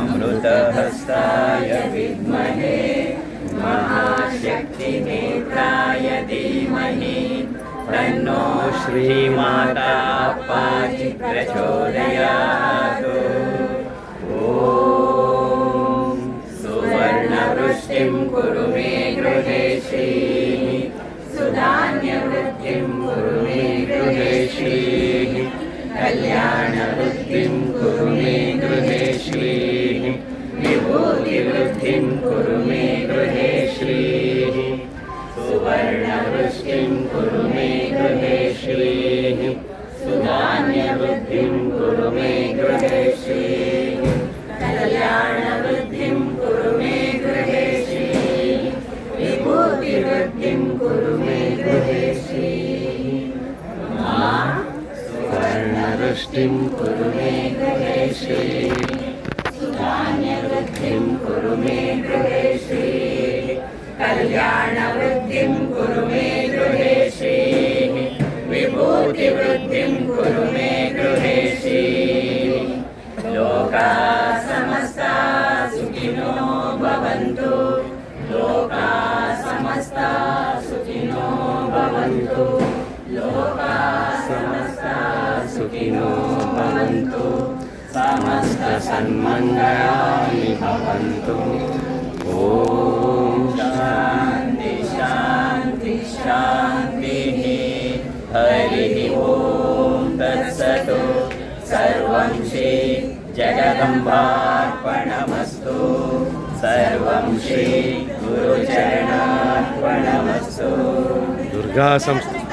अमृतहस्ताय विद्महे महाशक्तिनेत्राय धीमहि तन्नो श्रीमाता पाचि प्रचोदयात्। ॐ सुवर्णवृष्टिं कुरु मे गृहे श्रीः सुधान्यवृद्धिं कुरु मे गृहे श्रीः कल्याणवृद्धिं कुरु मे गृहे श्रीः विभूतिवृद्धिं कुरु मे गृहे श्रीः सुवर्णवृष्टिं कुरु मे गृहे श्रीः सुधान्यवृद्धिं कुरु मे गृहे श्रीः कल्याणवृद्धिं कुरु मे गृहे श्रीः विभूतिवृद्धिं कुरु मे गृहे श्रीः सुवर्णवृष्टिं कुरु मे गृहे श्रीः सुधान्यवृद्धिं कुरु मे गृहे श्रीः कल्याणवृद्धिं कुरु मे गृहे श्रीः विभूतिवृद्धिं कुरु मे गृहे श्रीः लोकाः समस्ताः सुखिनो भवन्तु लोकाः समस्ताः सुखिनो भवन्तु लोकाः समस्ताः सुखिनो भवन्तु समस्त सन्मङ्गलानि भवन्तु। ॐ शान्ति शान्ति शान्तिः। हरिः ॐ तत्सत्। सर्वं श्री जगदम्बार्पणमस्तु। सर्वं श्री गुरुचरणार्पणमस्तु। दुर्गा संस्थान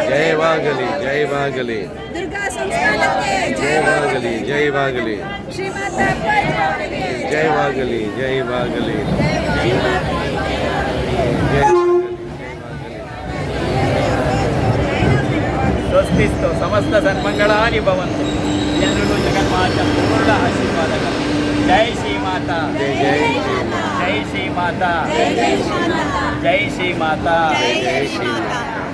जयवागली जयवागली दुर्गा संस्थानಕ್ಕೆ जयवागली जयवागली ಶ್ರೀಮಾತಾ ಪಾರ್ವತಿಗೆ जयवागली जयवागली ಸ್ವಸ್ತಿಸ್ತು ಸಮಸ್ತ ಸನ್ಮಂಗಳಾನಿ ಭವಂತು. ಎಲ್ರಿಗೂ ಜಗನ್ಮಾತ ಪೂರ್ಣ ಆಶೀರ್ವಾದಗಳು. ಜೈ ಶ್ರೀ ಮಾತಾ जय जय ಜೈ ಶ್ರೀ ಮಾತಾ ಜೈ ಶ್ರೀ ಮಾತಾ ಜೈ ಶ್ರೀ ಮಾತಾ जय श्री माता।